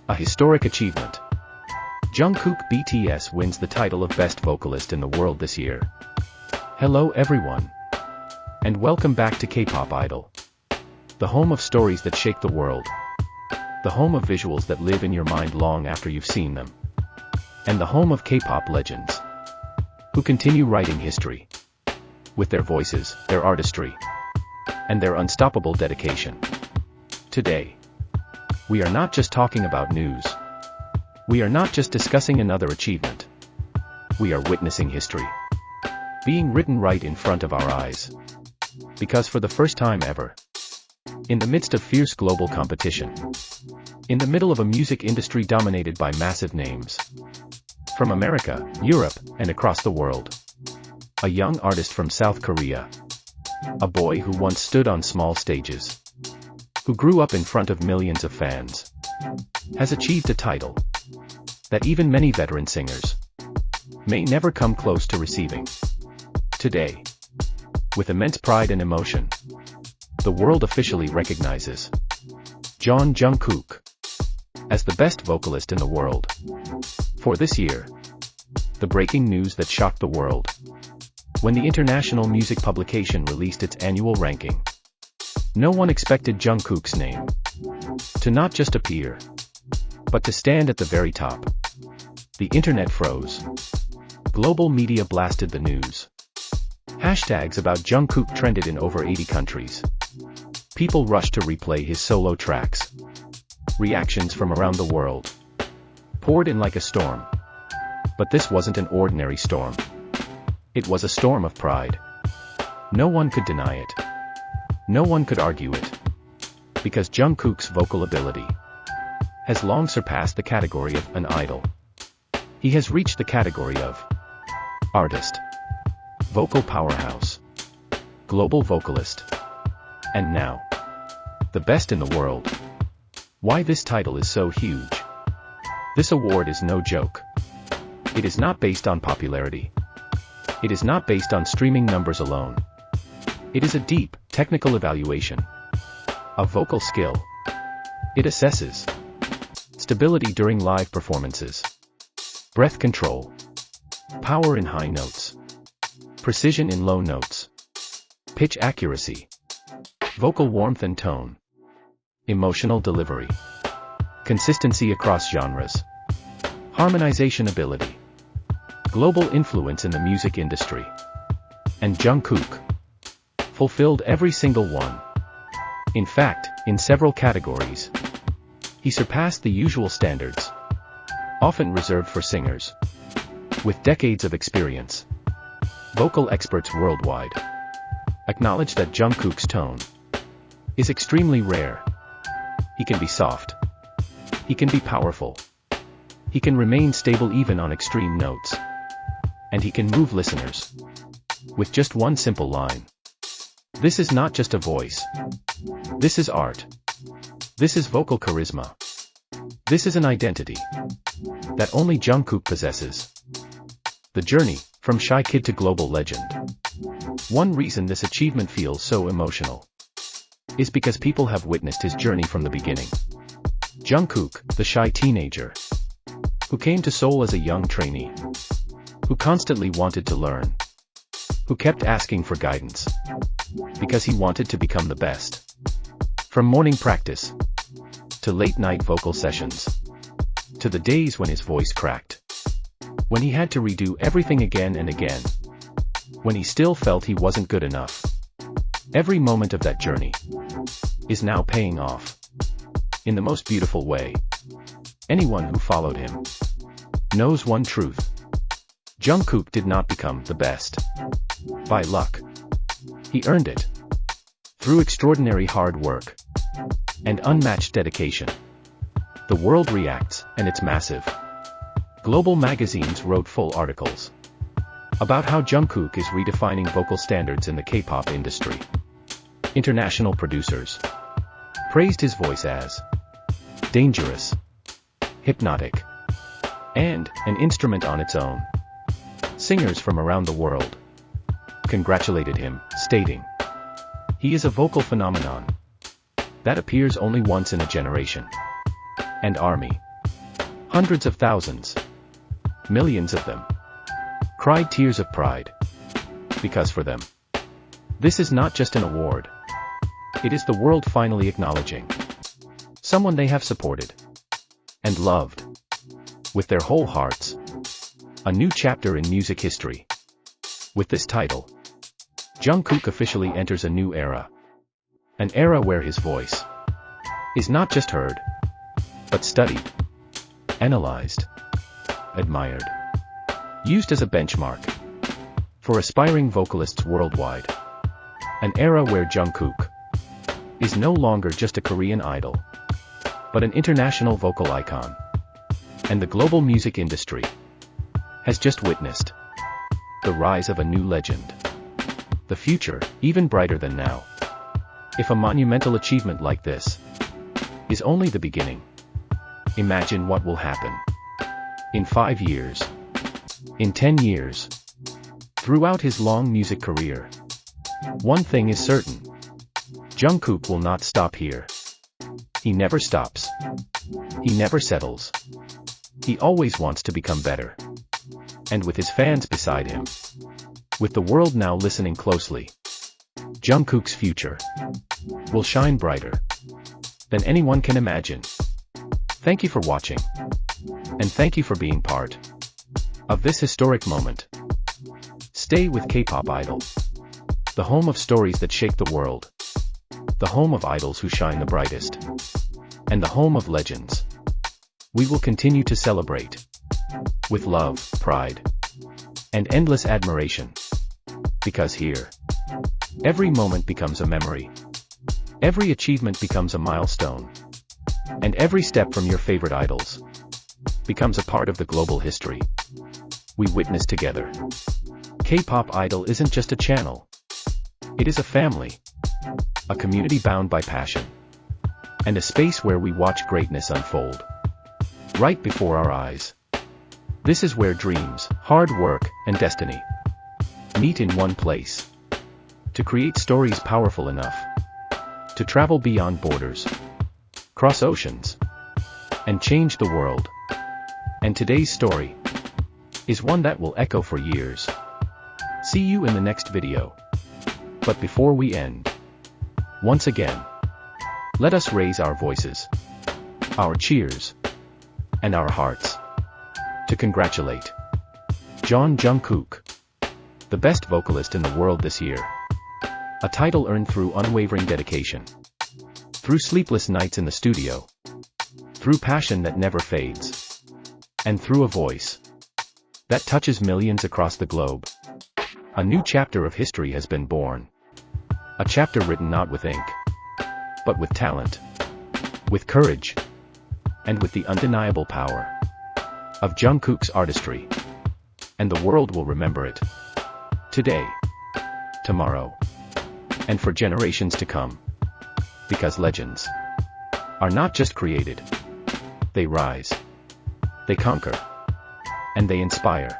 A historic achievement. Jungkook BTS wins the title of Best Vocalist in the world this year. Hello everyone. And welcome back to K-pop Idol. The home of stories that shake the world. The home of visuals that live in your mind long after you've seen them. And the home of K-pop legends, who continue writing history with their voices, their artistry, and their unstoppable dedication. Today, we are not just talking about news. We are not just discussing another achievement. We are witnessing history being written right in front of our eyes. Because for the first time ever, in the midst of fierce global competition, in the middle of a music industry dominated by massive names from America, Europe, and across the world, a young artist from South Korea, a boy who once stood on small stages, who grew up in front of millions of fans, has achieved a title that even many veteran singers may never come close to receiving. Today, with immense pride and emotion, the world officially recognizes Jungkook as the best vocalist in the world. For this year, the breaking news that shocked the world when the international music publication released its annual ranking. No one expected Jungkook's name to not just appear, but to stand at the very top. The internet froze. Global media blasted the news. Hashtags about Jungkook trended in over 80 countries. People rushed to replay his solo tracks. Reactions from around the world poured in like a storm. But this wasn't an ordinary storm. It was a storm of pride. No one could deny it. No one could argue it. Because Jungkook's vocal ability has long surpassed the category of an idol. He has reached the category of artist, vocal powerhouse, global vocalist, and now, the best in the world. Why this title is so huge? This award is no joke. It is not based on popularity. It is not based on streaming numbers alone. It is a deep, technical evaluation of vocal skill. It assesses stability during live performances, breath control, power in high notes, precision in low notes, pitch accuracy, vocal warmth and tone, emotional delivery, consistency across genres, harmonization ability, global influence in the music industry. And Jungkook fulfilled every single one. In fact, in several categories, he surpassed the usual standards, often reserved for singers with decades of experience. Vocal experts worldwide acknowledge that Jungkook's tone is extremely rare. He can be soft. He can be powerful. He can remain stable even on extreme notes. And he can move listeners with just one simple line. This is not just a voice. This is art. This is vocal charisma. This is an identity that only Jungkook possesses. The journey from shy kid to global legend. One reason this achievement feels so emotional is because people have witnessed his journey from the beginning. Jungkook, the shy teenager, who came to Seoul as a young trainee, who constantly wanted to learn, who kept asking for guidance, because he wanted to become the best. From morning practice, to late-night vocal sessions, to the days when his voice cracked, when he had to redo everything again and again, when he still felt he wasn't good enough. Every moment of that journey is now paying off in the most beautiful way. Anyone who followed him knows one truth. Jungkook did not become the best by luck. He earned it through extraordinary hard work and unmatched dedication. The world reacts, and it's massive. Global magazines wrote full articles about how Jungkook is redefining vocal standards in the K-pop industry. International producers praised his voice as dangerous, hypnotic, and an instrument on its own. Singers from around the world congratulated him, stating, "He is a vocal phenomenon that appears only once in a generation." And ARMY, hundreds of thousands, millions of them, cried tears of pride. Because for them, this is not just an award. It is the world finally acknowledging someone they have supported and loved with their whole hearts. A new chapter in music history. With this title, Jungkook officially enters a new era. An era where his voice is not just heard, but studied, analyzed, admired, used as a benchmark for aspiring vocalists worldwide. An era where Jungkook is no longer just a Korean idol, but an international vocal icon. And the global music industry has just witnessed the rise of a new legend. The future, even brighter than now. If a monumental achievement like this is only the beginning, imagine what will happen in 5 years, in 10 years, throughout his long music career. One thing is certain: Jungkook will not stop here. He never stops. He never settles. He always wants to become better. And with his fans beside him, with the world now listening closely, Jungkook's future will shine brighter than anyone can imagine. Thank you for watching, and thank you for being part of this historic moment. Stay with K-pop Idol, the home of stories that shake the world, the home of idols who shine the brightest, and the home of legends we will continue to celebrate with love, pride, and endless admiration. Because here, every moment becomes a memory, every achievement becomes a milestone, and every step from your favorite idols becomes a part of the global history we witness together. K-pop Idol isn't just a channel. It is a family, a community bound by passion, and a space where we watch greatness unfold right before our eyes. This is where dreams, hard work, and destiny meet in one place to create stories powerful enough to travel beyond borders, cross oceans, and change the world. And today's story is one that will echo for years. See you in the next video. But before we end, once again, let us raise our voices, our cheers, and our hearts to congratulate Jungkook, the best vocalist in the world this year. A title earned through unwavering dedication, through sleepless nights in the studio, through passion that never fades, and through a voice that touches millions across the globe. A new chapter of history has been born. A chapter written not with ink, but with talent, with courage, and with the undeniable power of Jungkook's artistry. And the world will remember it today, tomorrow, and for generations to come. Because legends are not just created, they rise, they conquer, and they inspire.